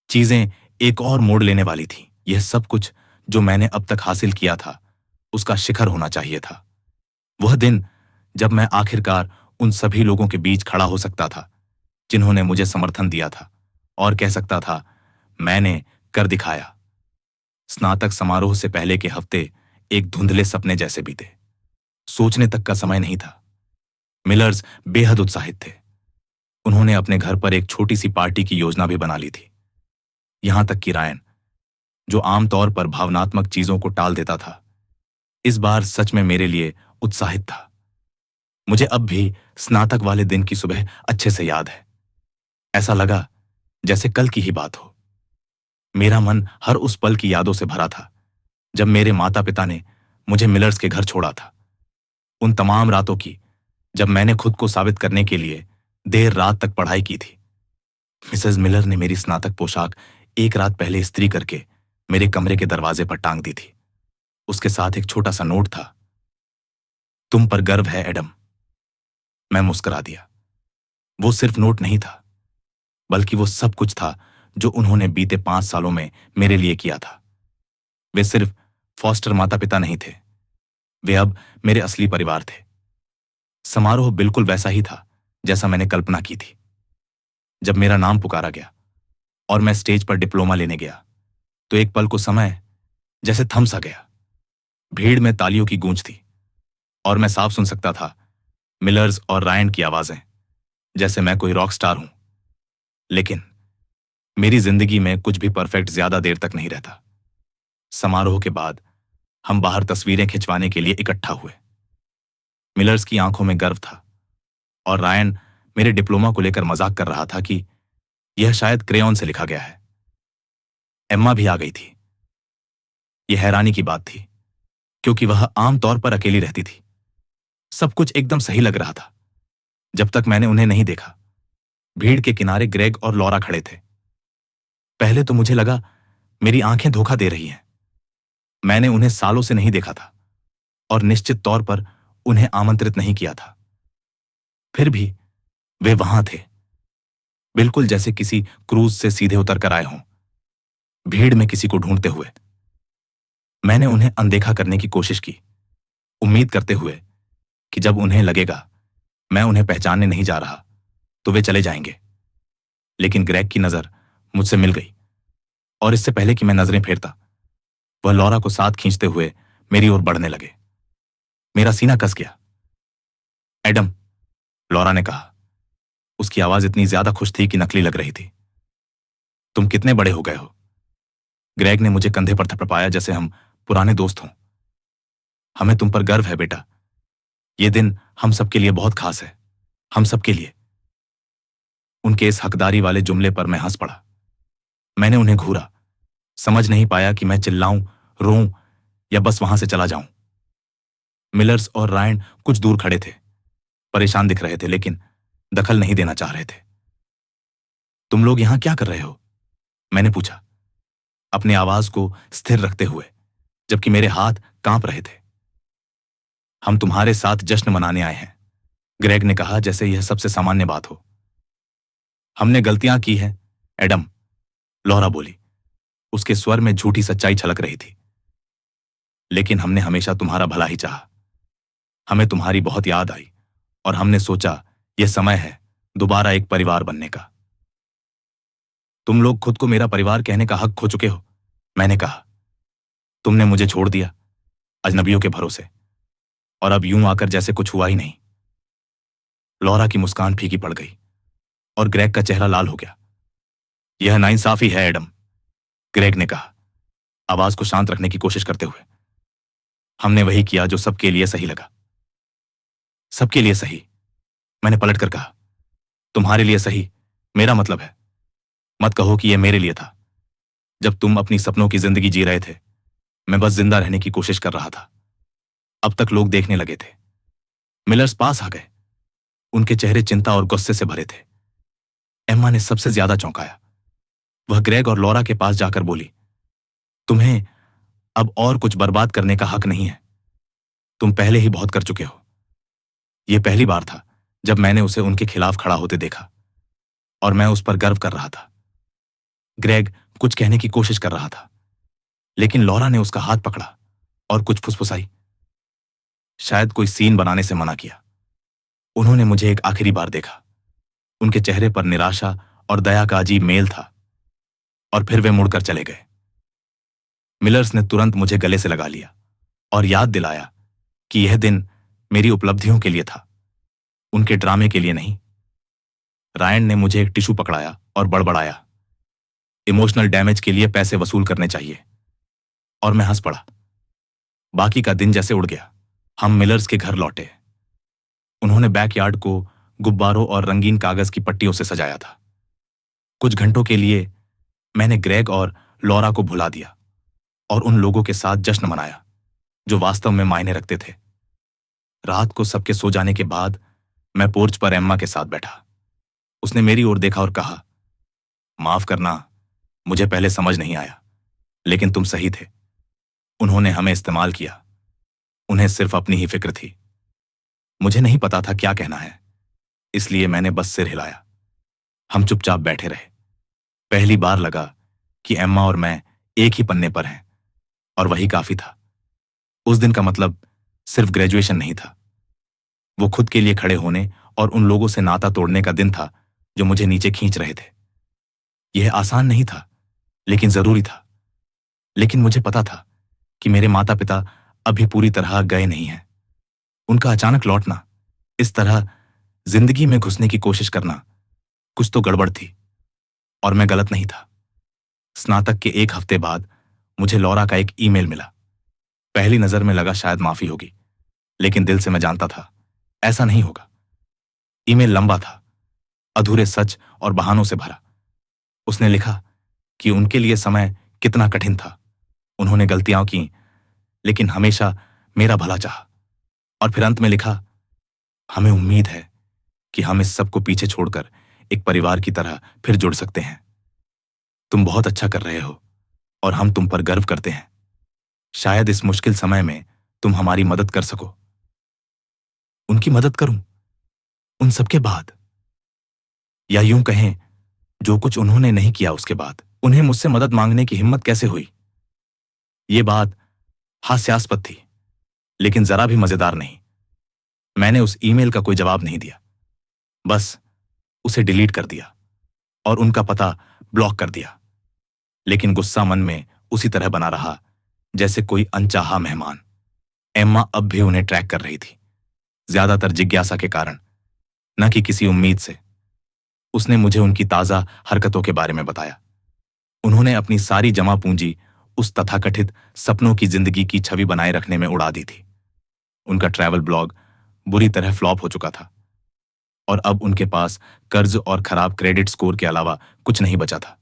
चीजें एक और मोड़ लेने वाली थी। यह सब कुछ जो मैंने अब तक हासिल किया था उसका शिखर होना चाहिए था। वह दिन जब मैं आखिरकार उन सभी लोगों के बीच खड़ा हो सकता था जिन्होंने मुझे समर्थन दिया था और कह सकता था, मैंने कर दिखाया। स्नातक समारोह से पहले के हफ्ते एक धुंधले सपने जैसे बीते। सोचने तक का समय नहीं था। मिलर्स बेहद उत्साहित थे। उन्होंने अपने घर पर एक छोटी सी पार्टी की योजना भी बना ली थी। यहां तक कि रायन, जो आमतौर पर भावनात्मक चीजों को टाल देता था, इस बार सच में मेरे लिए उत्साहित था। मुझे अब भी स्नातक वाले दिन की सुबह अच्छे से याद है। ऐसा लगा जैसे कल की ही बात हो। मेरा मन हर उस पल की यादों से भरा था जब मेरे माता पिता ने मुझे मिलर्स के घर छोड़ा था। उन तमाम रातों की जब मैंने खुद को साबित करने के लिए देर रात तक पढ़ाई की थी। मिसेस मिलर ने मेरी स्नातक पोशाक एक रात पहले इस्त्री करके मेरे कमरे के दरवाजे पर टांग दी थी। उसके साथ एक छोटा सा नोट था, तुम पर गर्व है एडम। मैं मुस्कुरा दिया। वो सिर्फ नोट नहीं था, बल्कि वो सब कुछ था जो उन्होंने बीते 5 सालों में मेरे लिए किया था। वे सिर्फ फॉस्टर माता पिता नहीं थे, वे अब मेरे असली परिवार थे। समारोह बिल्कुल वैसा ही था जैसा मैंने कल्पना की थी। जब मेरा नाम पुकारा गया और मैं स्टेज पर डिप्लोमा लेने गया, तो एक पल को समय जैसे थम सा गया। भीड़ में तालियों की गूंज थी और मैं साफ सुन सकता था मिलर्स और रायन की आवाजें, जैसे मैं कोई रॉक स्टार हूं। लेकिन मेरी जिंदगी में कुछ भी परफेक्ट ज्यादा देर तक नहीं रहता। समारोह के बाद हम बाहर तस्वीरें खिंचवाने के लिए इकट्ठा हुए। मिलर्स की आंखों में गर्व था और रायन मेरे डिप्लोमा को लेकर मजाक कर रहा था कि यह शायद क्रेयॉन से लिखा गया है। एम्मा भी आ गई थी। यह हैरानी की बात थी, क्योंकि वह आमतौर पर अकेली रहती थी। सब कुछ एकदम सही लग रहा था जब तक मैंने उन्हें नहीं देखा। भीड़ के किनारे ग्रेग और लॉरा खड़े थे। पहले तो मुझे लगा मेरी आंखें धोखा दे रही हैं। मैंने उन्हें सालों से नहीं देखा था और निश्चित तौर पर उन्हें आमंत्रित नहीं किया था। फिर भी वे वहां थे, बिल्कुल जैसे किसी क्रूज से सीधे उतर कर आए हों, भीड़ में किसी को ढूंढते हुए। मैंने उन्हें अनदेखा करने की कोशिश की, उम्मीद करते हुए कि जब उन्हें लगेगा मैं उन्हें पहचानने नहीं जा रहा तो वे चले जाएंगे। लेकिन ग्रेग की नजर मुझसे मिल गई और इससे पहले कि मैं नजरें फेरता, वह लॉरा को साथ खींचते हुए मेरी ओर बढ़ने लगे। मेरा सीना कस गया। एडम, लॉरा ने कहा। उसकी आवाज इतनी ज्यादा खुश थी कि नकली लग रही थी। तुम कितने बड़े हो गए हो। ग्रेग ने मुझे कंधे पर थपथपाया जैसे हम पुराने दोस्त हों। हमें तुम पर गर्व है बेटा। यह दिन हम सबके लिए बहुत खास है, हम सबके लिए। उनके इस हकदारी वाले जुमले पर मैं हंस पड़ा। मैंने उन्हें घूरा, समझ नहीं पाया कि मैं चिल्लाऊं, रोऊं या बस वहां से चला जाऊं। मिलर्स और रायन कुछ दूर खड़े थे, परेशान दिख रहे थे, लेकिन दखल नहीं देना चाह रहे थे। तुम लोग यहां क्या कर रहे हो? मैंने पूछा, अपनी आवाज को स्थिर रखते हुए, जबकि मेरे हाथ कांप रहे थे। हम तुम्हारे साथ जश्न मनाने आए हैं, ग्रेग ने कहा, जैसे यह सबसे सामान्य बात हो। हमने गलतियां की हैं, एडम, लॉरा बोली। उसके स्वर में झूठी सच्चाई छलक रही थी। लेकिन हमने हमेशा तुम्हारा भला ही चाहा। हमें तुम्हारी बहुत याद आई और हमने सोचा यह समय है दोबारा एक परिवार बनने का। तुम लोग खुद को मेरा परिवार कहने का हक खो चुके हो, मैंने कहा। तुमने मुझे छोड़ दिया अजनबियों के भरोसे, और अब यूं आकर जैसे कुछ हुआ ही नहीं। लॉरा की मुस्कान फीकी पड़ गई और ग्रेग का चेहरा लाल हो गया। यह नाइंसाफी है एडम, ग्रेग ने कहा, आवाज को शांत रखने की कोशिश करते हुए। हमने वही किया जो सबके लिए सही लगा। सबके लिए सही, मैंने पलट कर कहा। तुम्हारे लिए सही, मेरा मतलब है। मत कहो कि यह मेरे लिए था। जब तुम अपनी सपनों की जिंदगी जी रहे थे, मैं बस जिंदा रहने की कोशिश कर रहा था। अब तक लोग देखने लगे थे, मिलर्स पास आ गए। उनके चेहरे चिंता और गुस्से से भरे थे। एम्मा ने सबसे ज्यादा चौंकाया। वह ग्रेग और लॉरा के पास जाकर बोली, तुम्हें अब और कुछ बर्बाद करने का हक नहीं है। तुम पहले ही बहुत कर चुके हो। यह पहली बार था जब मैंने उसे उनके खिलाफ खड़ा होते देखा और मैं उस पर गर्व कर रहा था। ग्रेग कुछ कहने की कोशिश कर रहा था, लेकिन लॉरा ने उसका हाथ पकड़ा और कुछ फुसफुसाई। शायद कोई सीन बनाने से मना किया। उन्होंने मुझे एक आखिरी बार देखा। उनके चेहरे पर निराशा और दया का अजीब मेल था, और फिर वे मुड़कर चले गए। मिलर्स ने तुरंत मुझे गले से लगा लिया और याद दिलाया कि यह दिन मेरी उपलब्धियों के लिए था, उनके ड्रामे के लिए नहीं। रायन ने मुझे एक टिश्यू पकड़ाया और बड़बड़ाया, इमोशनल डैमेज के लिए पैसे वसूल करने चाहिए। और मैं हंस पड़ा। बाकी का दिन जैसे उड़ गया। हम मिलर्स के घर लौटे। उन्होंने बैकयार्ड को गुब्बारों और रंगीन कागज की पट्टियों से सजाया था। कुछ घंटों के लिए मैंने ग्रेग और लॉरा को भुला दिया और उन लोगों के साथ जश्न मनाया जो वास्तव में मायने रखते थे। रात को सबके सो जाने के बाद मैं पोर्च पर एम्मा के साथ बैठा। उसने मेरी ओर देखा और कहा, माफ करना, मुझे पहले समझ नहीं आया, लेकिन तुम सही थे। उन्होंने हमें इस्तेमाल किया। उन्हें सिर्फ अपनी ही फिक्र थी। मुझे नहीं पता था क्या कहना है, इसलिए मैंने बस सिर हिलाया। हम चुपचाप बैठे रहे। पहली बार लगा कि एम्मा और मैं एक ही पन्ने पर हैं, और वही काफी था। उस दिन का मतलब सिर्फ ग्रेजुएशन नहीं था, वो खुद के लिए खड़े होने और उन लोगों से नाता तोड़ने का दिन था जो मुझे नीचे खींच रहे थे। यह आसान नहीं था, लेकिन जरूरी था। लेकिन मुझे पता था कि मेरे माता पिता अभी पूरी तरह गए नहीं हैं। उनका अचानक लौटना, इस तरह जिंदगी में घुसने की कोशिश करना, कुछ तो गड़बड़ थी, और मैं गलत नहीं था। स्नातक के एक हफ्ते बाद मुझे लॉरा का एक ईमेल मिला। पहली नजर में लगा शायद माफी होगी, लेकिन दिल से मैं जानता था ऐसा नहीं होगा। ईमेल लंबा था, अधूरे सच और बहानों से भरा। उसने लिखा कि उनके लिए समय कितना कठिन था, उन्होंने गलतियां की, लेकिन हमेशा मेरा भला चाहा। और फिर अंत में लिखा, हमें उम्मीद है कि हम इस सब को पीछे छोड़कर एक परिवार की तरह फिर जुड़ सकते हैं। तुम बहुत अच्छा कर रहे हो और हम तुम पर गर्व करते हैं। शायद इस मुश्किल समय में तुम हमारी मदद कर सको। उनकी मदद करूं? उन सबके बाद? या यूं कहें, जो कुछ उन्होंने नहीं किया उसके बाद उन्हें मुझसे मदद मांगने की हिम्मत कैसे हुई? ये बात हास्यास्पद थी, लेकिन जरा भी मजेदार नहीं। मैंने उस ईमेल का कोई जवाब नहीं दिया, बस उसे डिलीट कर दिया और उनका पता ब्लॉक कर दिया। लेकिन गुस्सा मन में उसी तरह बना रहा जैसे कोई अनचाहा मेहमान। एम्मा अब भी उन्हें ट्रैक कर रही थी, ज्यादातर जिज्ञासा के कारण, न कि किसी उम्मीद से। उसने मुझे उनकी ताजा हरकतों के बारे में बताया। उन्होंने अपनी सारी जमा पूंजी उस तथाकथित सपनों की जिंदगी की छवि बनाए रखने में उड़ा दी थी। उनका ट्रैवल ब्लॉग बुरी तरह फ्लॉप हो चुका था, और अब उनके पास कर्ज और खराब क्रेडिट स्कोर के अलावा कुछ नहीं बचा था।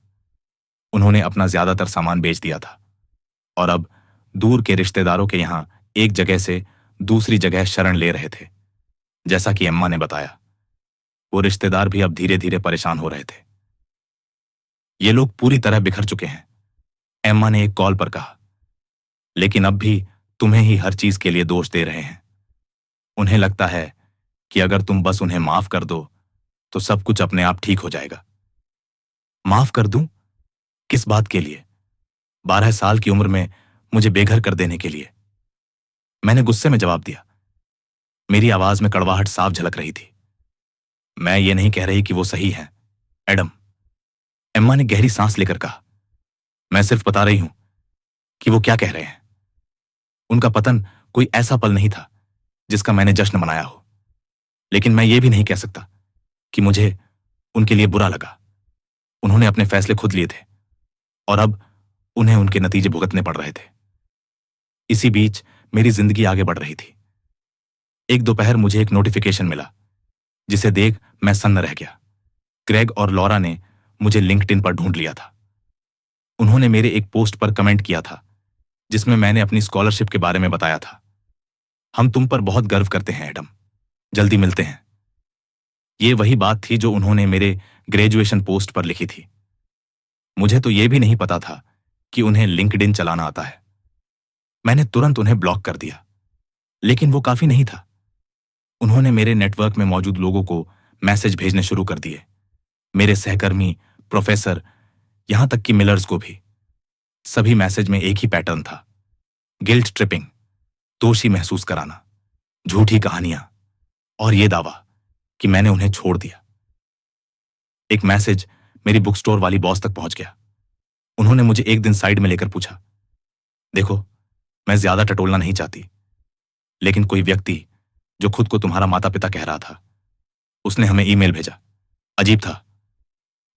उन्होंने अपना ज्यादातर सामान बेच दिया था और अब दूर के रिश्तेदारों के यहां एक जगह से दूसरी जगह शरण ले रहे थे। जैसा कि एम्मा ने बताया, वो रिश्तेदार भी अब धीरे धीरे परेशान हो रहे थे। ये लोग पूरी तरह बिखर चुके हैं, एम्मा ने एक कॉल पर कहा, लेकिन अब भी तुम्हें ही हर चीज के लिए दोष दे रहे हैं। उन्हें लगता है कि अगर तुम बस उन्हें माफ कर दो तो सब कुछ अपने आप ठीक हो जाएगा। माफ कर दूं? किस बात के लिए? 12 साल की उम्र में मुझे बेघर कर देने के लिए? मैंने गुस्से में जवाब दिया। मेरी आवाज में कड़वाहट साफ झलक रही थी। मैं ये नहीं कह रही कि वो सही है, एडम। एम्मा ने गहरी सांस लेकर कहा, मैं सिर्फ बता रही हूं कि वो क्या कह रहे हैं। उनका पतन कोई ऐसा पल नहीं था जिसका मैंने जश्न मनाया हो, लेकिन मैं ये भी नहीं कह सकता कि मुझे उनके लिए बुरा लगा। उन्होंने अपने फैसले खुद लिए थे और अब उन्हें उनके नतीजे भुगतने पड़ रहे थे। इसी बीच मेरी जिंदगी आगे बढ़ रही थी। एक दोपहर मुझे एक नोटिफिकेशन मिला, जिसे देख मैं सन्न रह गया। ग्रेग और लॉरा ने मुझे लिंक्डइन पर ढूंढ लिया था। उन्होंने मेरे एक पोस्ट पर कमेंट किया था जिसमें मैंने अपनी स्कॉलरशिप के बारे में बताया था। हम तुम पर बहुत गर्व करते हैं, एडम। जल्दी मिलते हैं। ये वही बात थी जो उन्होंने मेरे ग्रेजुएशन पोस्ट पर लिखी थी। मुझे तो ये भी नहीं पता था कि उन्हें लिंक्डइन चलाना आता है। मैंने तुरंत उन्हें ब्लॉक कर दिया, लेकिन वो काफी नहीं था। उन्होंने मेरे नेटवर्क में मौजूद लोगों को मैसेज भेजने शुरू कर दिए, मेरे सहकर्मी, प्रोफेसर, यहां तक कि मिलर्स को भी। सभी मैसेज में एक ही पैटर्न था, गिल्ट ट्रिपिंग, दोषी महसूस कराना, झूठी कहानियां और ये दावा कि मैंने उन्हें छोड़ दिया। एक मैसेज मेरी बुक स्टोर वाली बॉस तक पहुंच गया। उन्होंने मुझे एक दिन साइड में लेकर पूछा, देखो, मैं ज्यादा टटोलना नहीं चाहती, लेकिन कोई व्यक्ति जो खुद को तुम्हारा माता पिता कह रहा था, उसने हमें ईमेल भेजा। अजीब था।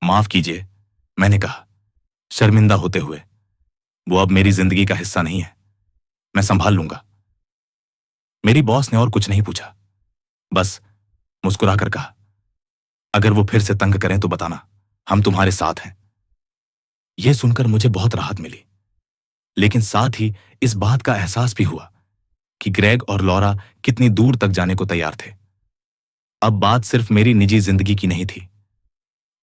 माफ कीजिए, मैंने कहा, शर्मिंदा होते हुए। वो अब मेरी जिंदगी का हिस्सा नहीं है, मैं संभाल लूंगा। मेरी बॉस ने और कुछ नहीं पूछा, बस मुस्कुराकर कहा, अगर वो फिर से तंग करें तो बताना, हम तुम्हारे साथ हैं। यह सुनकर मुझे बहुत राहत मिली, लेकिन साथ ही इस बात का एहसास भी हुआ कि ग्रेग और लॉरा कितनी दूर तक जाने को तैयार थे। अब बात सिर्फ मेरी निजी जिंदगी की नहीं थी,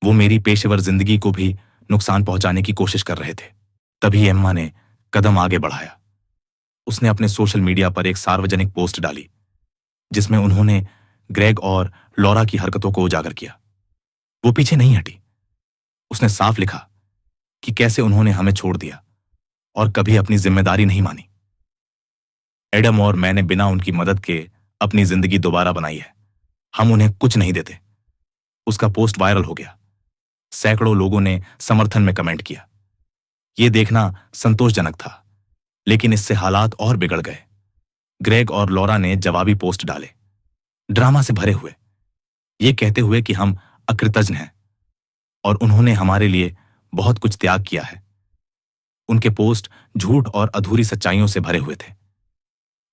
वो मेरी पेशेवर जिंदगी को भी नुकसान पहुंचाने की कोशिश कर रहे थे। तभी एम्मा ने कदम आगे बढ़ाया। उसने अपने सोशल मीडिया पर एक सार्वजनिक पोस्ट डाली, जिसमें उन्होंने ग्रेग और लॉरा की हरकतों को उजागर किया। वो पीछे नहीं हटी। उसने साफ लिखा कि कैसे उन्होंने हमें छोड़ दिया और कभी अपनी जिम्मेदारी नहीं मानी। एडम और मैंने बिना उनकी मदद के अपनी जिंदगी दोबारा बनाई है, हम उन्हें कुछ नहीं देते। उसका पोस्ट वायरल हो गया। सैकड़ों लोगों ने समर्थन में कमेंट किया। यह देखना संतोषजनक था, लेकिन इससे हालात और बिगड़ गए। ग्रेग और लॉरा ने जवाबी पोस्ट डाले, ड्रामा से भरे हुए, ये कहते हुए कि हम अकृतज्ञ हैं और उन्होंने हमारे लिए बहुत कुछ त्याग किया है। उनके पोस्ट झूठ और अधूरी सच्चाइयों से भरे हुए थे,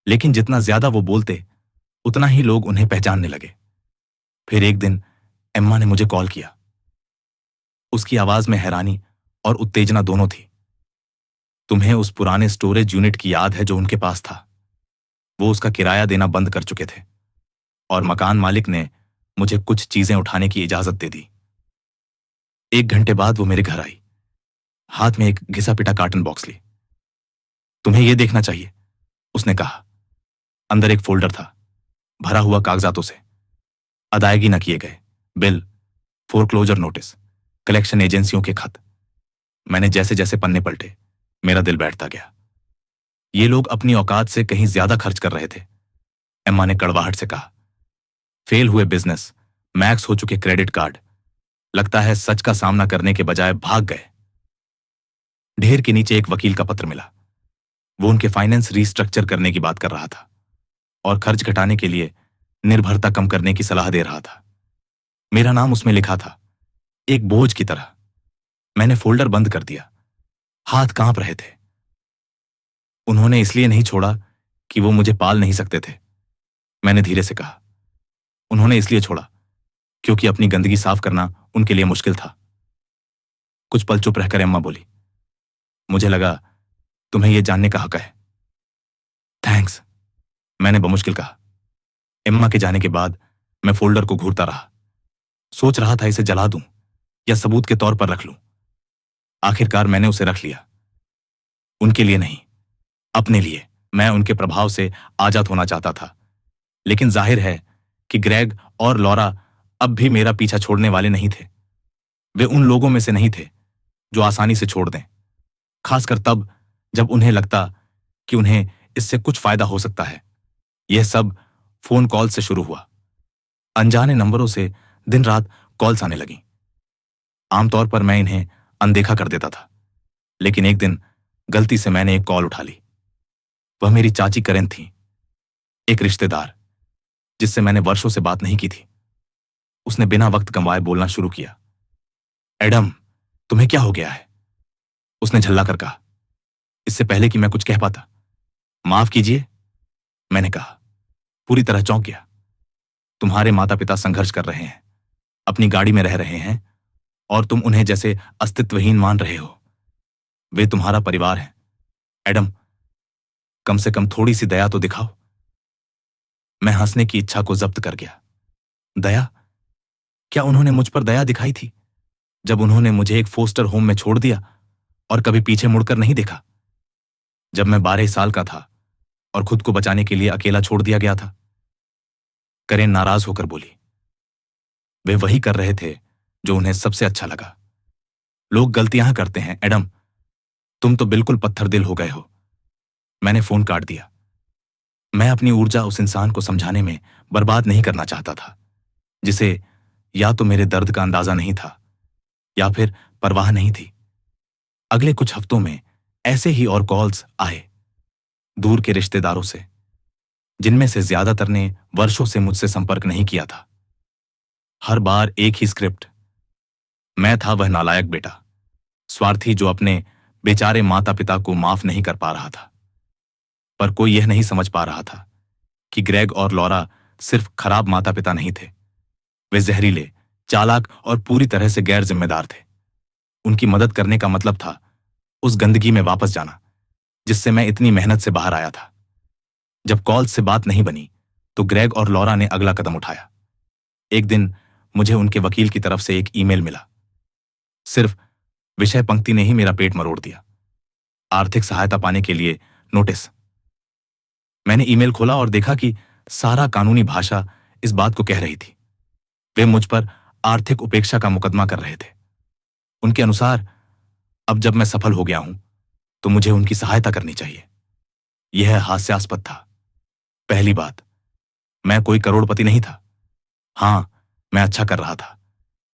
लेकिन जितना ज्यादा वो बोलते, उतना ही लोग उन्हें पहचानने लगे। फिर एक दिन एम्मा ने मुझे कॉल किया। उसकी आवाज में हैरानी और उत्तेजना दोनों थी। तुम्हें उस पुराने स्टोरेज यूनिट की याद है जो उनके पास था? वो उसका किराया देना बंद कर चुके थे और मकान मालिक ने मुझे कुछ चीजें उठाने की इजाजत दे दी। 1 घंटे बाद वो मेरे घर आई, हाथ में एक घिसा पिटा कार्टन बॉक्स ली। तुम्हें यह देखना चाहिए, उसने कहा। अंदर एक फोल्डर था, भरा हुआ कागजातों से, अदायगी न किए गए बिल, फोरक्लोजर नोटिस, कलेक्शन एजेंसियों के खत। मैंने जैसे जैसे पन्ने पलटे, मेरा दिल बैठता गया। ये लोग अपनी औकात से कहीं ज्यादा खर्च कर रहे थे, एम्मा ने कड़वाहट से कहा। फेल हुए बिजनेस, मैक्स हो चुके क्रेडिट कार्ड, लगता है सच का सामना करने के बजाय भाग गए। ढेर के नीचे एक वकील का पत्र मिला। वो उनके फाइनेंस रीस्ट्रक्चर करने की बात कर रहा था और खर्च घटाने के लिए निर्भरता कम करने की सलाह दे रहा था। मेरा नाम उसमें लिखा था, एक बोझ की तरह। मैंने फोल्डर बंद कर दिया, हाथ कांप रहे थे। उन्होंने इसलिए नहीं छोड़ा कि वो मुझे पाल नहीं सकते थे, मैंने धीरे से कहा। उन्होंने इसलिए छोड़ा क्योंकि अपनी गंदगी साफ करना उनके लिए मुश्किल था। कुछ पल चुप रहकर एम्मा बोली, मुझे लगा तुम्हें यह जानने का हक है। थैंक्स, मैंने बमुश्किल कहा। एम्मा के जाने के बाद मैं फोल्डर को घूरता रहा, सोच रहा था इसे जला दूं या सबूत के तौर पर रख लूं। आखिरकार मैंने उसे रख लिया। उनके लिए नहीं, अपने लिए। मैं उनके प्रभाव से आजाद होना चाहता था, लेकिन जाहिर है कि ग्रेग और लॉरा अब भी मेरा पीछा छोड़ने वाले नहीं थे। वे उन लोगों में से नहीं थे जो आसानी से छोड़ दें, खासकर तब जब उन्हें लगता कि उन्हें इससे कुछ फायदा हो सकता है। यह सब फोन कॉल से शुरू हुआ। अनजाने नंबरों से दिन रात कॉल्स आने लगी। आमतौर पर मैं इन्हें अनदेखा कर देता था, लेकिन एक दिन गलती से मैंने एक कॉल उठा ली। वह मेरी चाची करेन थी, एक रिश्तेदार जिससे मैंने वर्षों से बात नहीं की थी। उसने बिना वक्त गंवाए बोलना शुरू किया। एडम, तुम्हें क्या हो गया है? उसने झल्ला कर कहा, इससे पहले कि मैं कुछ कह पाता। माफ कीजिए, मैंने कहा, पूरी तरह चौंक गया। तुम्हारे माता पिता संघर्ष कर रहे हैं, अपनी गाड़ी में रह रहे हैं और तुम उन्हें जैसे अस्तित्वहीन मान रहे हो। वे तुम्हारा परिवार हैं। एडम, कम से कम थोड़ी सी दया तो दिखाओ। मैं हंसने की इच्छा को जब्त कर गया। दया? क्या उन्होंने मुझ पर दया दिखाई थी जब उन्होंने मुझे एक फोस्टर होम में छोड़ दिया और कभी पीछे मुड़कर नहीं देखा? जब मैं 12 साल का था और खुद को बचाने के लिए अकेला छोड़ दिया गया था? करेन नाराज होकर बोली, वे वही कर रहे थे जो उन्हें सबसे अच्छा लगा। लोग गलतियां करते हैं एडम, तुम तो बिल्कुल पत्थर दिल हो गए हो। मैंने फोन काट दिया। मैं अपनी ऊर्जा उस इंसान को समझाने में बर्बाद नहीं करना चाहता था जिसे या तो मेरे दर्द का अंदाजा नहीं था या फिर परवाह नहीं थी। अगले कुछ हफ्तों में ऐसे ही और कॉल्स आए, दूर के रिश्तेदारों से, जिनमें से ज्यादातर ने वर्षों से मुझसे संपर्क नहीं किया था। हर बार एक ही स्क्रिप्ट। मैं था वह नालायक बेटा, स्वार्थी जो अपने बेचारे माता पिता को माफ नहीं कर पा रहा था। पर कोई यह नहीं समझ पा रहा था कि ग्रेग और लॉरा सिर्फ खराब माता पिता नहीं थे, वे जहरीले, चालाक और पूरी तरह से गैर जिम्मेदार थे। उनकी मदद करने का मतलब था उस गंदगी में वापस जाना जिससे मैं इतनी मेहनत से बाहर आया था। जब कॉल से बात नहीं बनी तो ग्रेग और लॉरा ने अगला कदम उठाया। एक दिन मुझे उनके वकील की तरफ से एक ईमेल मिला। सिर्फ विषय पंक्ति ने ही मेरा पेट मरोड़ दिया। आर्थिक सहायता पाने के लिए नोटिस। मैंने ईमेल खोला और देखा कि सारा कानूनी भाषा इस बात को कह रही थी। वे मुझ पर आर्थिक उपेक्षा का मुकदमा कर रहे थे। उनके अनुसार अब जब मैं सफल हो गया हूं तो मुझे उनकी सहायता करनी चाहिए। यह हास्यास्पद था। पहली बात, मैं कोई करोड़पति नहीं था। हां, मैं अच्छा कर रहा था,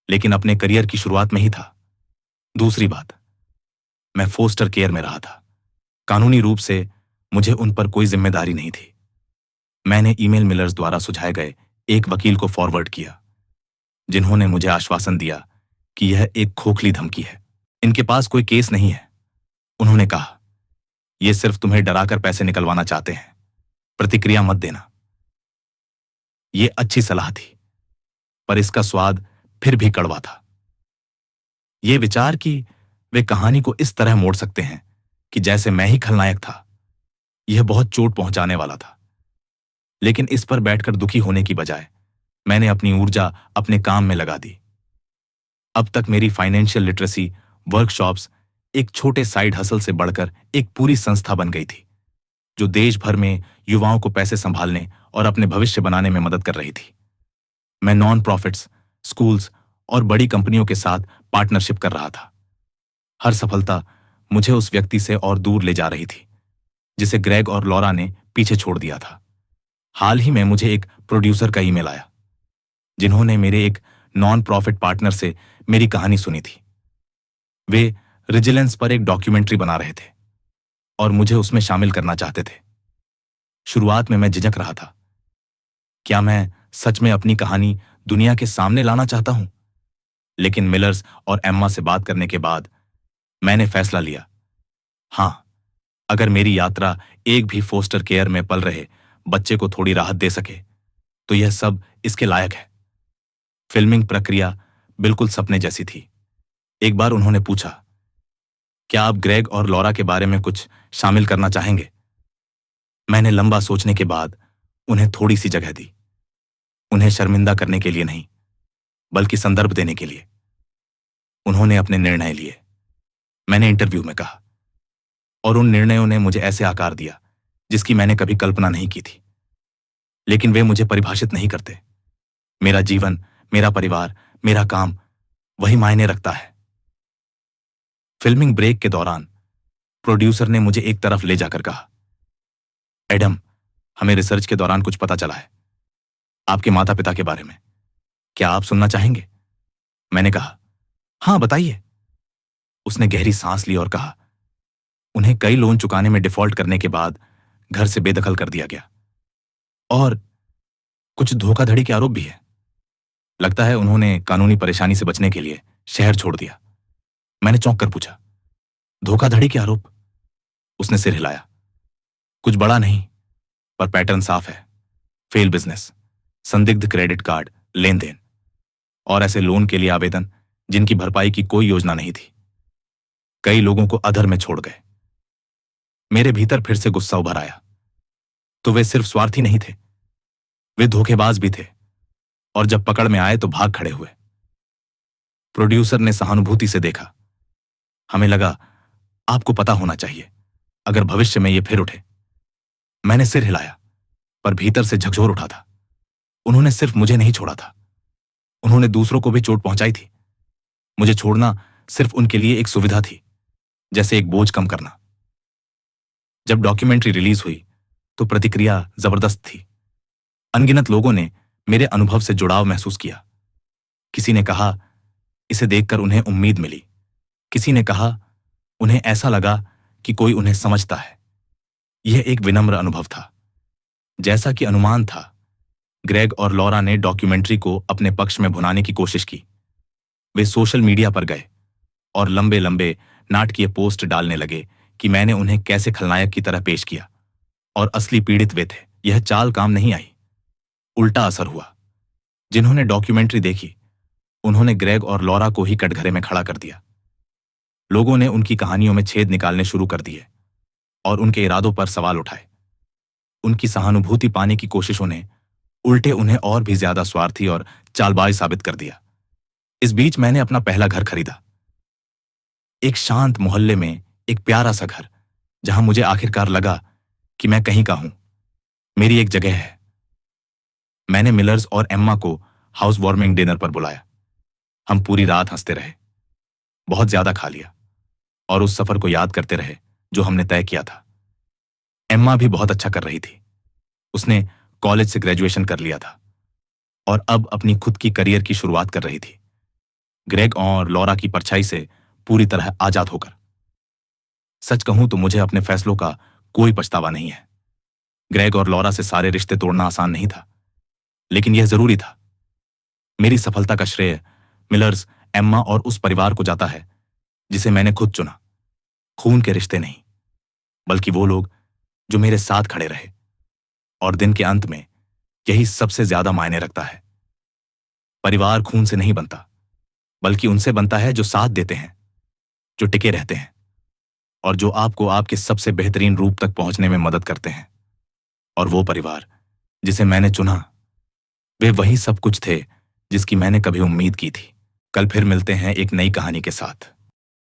लेकिन अपने करियर की शुरुआत में ही था। दूसरी बात, मैं फोस्टर केयर में रहा था। कानूनी रूप से मुझे उन पर कोई जिम्मेदारी नहीं थी। मैंने ईमेल मिलर्स द्वारा सुझाए गए एक वकील को फॉरवर्ड किया, जिन्होंने मुझे आश्वासन दिया कि यह एक खोखली धमकी है। इनके पास कोई केस नहीं है। उन्होंने कहा, यह सिर्फ तुम्हें डराकर पैसे निकलवाना चाहते हैं। प्रतिक्रिया मत देना। यह अच्छी सलाह थी, पर इसका स्वाद फिर भी कड़वा था। यह विचार कि वे कहानी को इस तरह मोड़ सकते हैं कि जैसे मैं ही खलनायक था, यह बहुत चोट पहुंचाने वाला था। लेकिन इस पर बैठकर दुखी होने की बजाय मैंने अपनी ऊर्जा अपने काम में लगा दी। अब तक मेरी फाइनेंशियल लिटरेसी वर्कशॉप्स एक छोटे साइड हसल से बढ़कर एक पूरी संस्था बन गई थी, जो देश भर में युवाओं को पैसे संभालने और अपने भविष्य बनाने में मदद कर रही थी। मैं नॉन प्रॉफिट्स, स्कूल्स और बड़ी कंपनियों के साथ पार्टनरशिप कर रहा था। हर सफलता मुझे उस व्यक्ति से और दूर ले जा रही थी जिसे ग्रेग और लॉरा ने पीछे छोड़ दिया था। हाल ही में मुझे एक प्रोड्यूसर का ईमेल आया, जिन्होंने मेरे एक नॉन प्रॉफिट पार्टनर से मेरी कहानी सुनी थी। वे रिजिलेंस पर एक डॉक्यूमेंट्री बना रहे थे और मुझे उसमें शामिल करना चाहते थे। शुरुआत में मैं झिझक रहा था। क्या मैं सच में अपनी कहानी दुनिया के सामने लाना चाहता हूं? लेकिन मिलर्स और एम्मा से बात करने के बाद मैंने फैसला लिया, हां, अगर मेरी यात्रा एक भी फोस्टर केयर में पल रहे बच्चे को थोड़ी राहत दे सके तो यह सब इसके लायक है। फिल्मिंग प्रक्रिया बिल्कुल सपने जैसी थी। एक बार उन्होंने पूछा, क्या आप ग्रेग और लॉरा के बारे में कुछ शामिल करना चाहेंगे? मैंने लंबा सोचने के बाद उन्हें थोड़ी सी जगह दी। उन्हें शर्मिंदा करने के लिए नहीं, बल्कि संदर्भ देने के लिए। उन्होंने अपने निर्णय लिए, मैंने इंटरव्यू में कहा, और उन निर्णयों ने मुझे ऐसे आकार दिया जिसकी मैंने कभी कल्पना नहीं की थी। लेकिन वे मुझे परिभाषित नहीं करते। मेरा जीवन, मेरा परिवार, मेरा काम, वही मायने रखता है। फिल्मिंग ब्रेक के दौरान प्रोड्यूसर ने मुझे एक तरफ ले जाकर कहा, एडम, हमें रिसर्च के दौरान कुछ पता चला है आपके माता पिता के बारे में। क्या आप सुनना चाहेंगे? मैंने कहा, हां, बताइए। उसने गहरी सांस ली और कहा, उन्हें कई लोन चुकाने में डिफॉल्ट करने के बाद घर से बेदखल कर दिया गया और कुछ धोखाधड़ी के आरोप भी है। लगता है उन्होंने कानूनी परेशानी से बचने के लिए शहर छोड़ दिया। मैंने चौंक कर पूछा, धोखाधड़ी के आरोप? उसने सिर हिलाया। कुछ बड़ा नहीं, पर पैटर्न साफ है। फेल बिजनेस, संदिग्ध क्रेडिट कार्ड लेन देन और ऐसे लोन के लिए आवेदन जिनकी भरपाई की कोई योजना नहीं थी। कई लोगों को अधर में छोड़ गए। मेरे भीतर फिर से गुस्सा उभर आया। तो वे सिर्फ स्वार्थी नहीं थे, वे धोखेबाज भी थे और जब पकड़ में आए तो भाग खड़े हुए। प्रोड्यूसर ने सहानुभूति से देखा। हमें लगा आपको पता होना चाहिए अगर भविष्य में ये फिर उठे। मैंने सिर हिलाया, पर भीतर से झकझोर उठा था। उन्होंने सिर्फ मुझे नहीं छोड़ा था, उन्होंने दूसरों को भी चोट पहुंचाई थी। मुझे छोड़ना सिर्फ उनके लिए एक सुविधा थी, जैसे एक बोझ कम करना। जब डॉक्यूमेंट्री रिलीज हुई तो प्रतिक्रिया जबरदस्त थी। अनगिनत लोगों ने मेरे अनुभव से जुड़ाव महसूस किया। किसी ने कहा इसे देखकर उन्हें उम्मीद मिली। किसी ने कहा उन्हें ऐसा लगा कि कोई उन्हें समझता है। यह एक विनम्र अनुभव था। जैसा कि अनुमान था, ग्रेग और लॉरा ने डॉक्यूमेंट्री को अपने पक्ष में भुनाने की कोशिश की। वे सोशल मीडिया पर गए और लंबे लंबे नाटकीय पोस्ट डालने लगे कि मैंने उन्हें कैसे खलनायक की तरह पेश किया और असली पीड़ित वे थे। यह चाल काम नहीं आई, उल्टा असर हुआ। जिन्होंने डॉक्यूमेंट्री देखी उन्होंने ग्रेग और लॉरा को ही कटघरे में खड़ा कर दिया। लोगों ने उनकी कहानियों में छेद निकालने शुरू कर दिए और उनके इरादों पर सवाल उठाए। उनकी सहानुभूति पाने की कोशिशों ने उल्टे उन्हें और भी ज्यादा स्वार्थी और चालबाज साबित कर दिया। इस बीच मैंने अपना पहला घर खरीदा, एक शांत मोहल्ले में, एक प्यारा सा घर जहां मुझे आखिरकार लगा कि मैं कहीं का हूं, मेरी एक जगह है। मैंने मिलर्स और एम्मा को हाउस वार्मिंग डिनर पर बुलाया। हम पूरी रात हंसते रहे, बहुत ज्यादा खा लिया और उस सफर को याद करते रहे जो हमने तय किया था। एम्मा भी बहुत अच्छा कर रही थी। उसने कॉलेज से ग्रेजुएशन कर लिया था और अब अपनी खुद की करियर की शुरुआत कर रही थी, ग्रेग और लॉरा की परछाई से पूरी तरह आजाद होकर। सच कहूं तो मुझे अपने फैसलों का कोई पछतावा नहीं है। ग्रेग और लॉरा से सारे रिश्ते तोड़ना आसान नहीं था, लेकिन यह जरूरी था। मेरी सफलता का श्रेय मिलर्स, एम्मा और उस परिवार को जाता है जिसे मैंने खुद चुना। खून के रिश्ते नहीं, बल्कि वो लोग जो मेरे साथ खड़े रहे। और दिन के अंत में यही सबसे ज्यादा मायने रखता है। परिवार खून से नहीं बनता, बल्कि उनसे बनता है जो साथ देते हैं, जो टिके रहते हैं और जो आपको आपके सबसे बेहतरीन रूप तक पहुंचने में मदद करते हैं। और वो परिवार जिसे मैंने चुना, वे वही सब कुछ थे जिसकी मैंने कभी उम्मीद की थी। कल फिर मिलते हैं एक नई कहानी के साथ।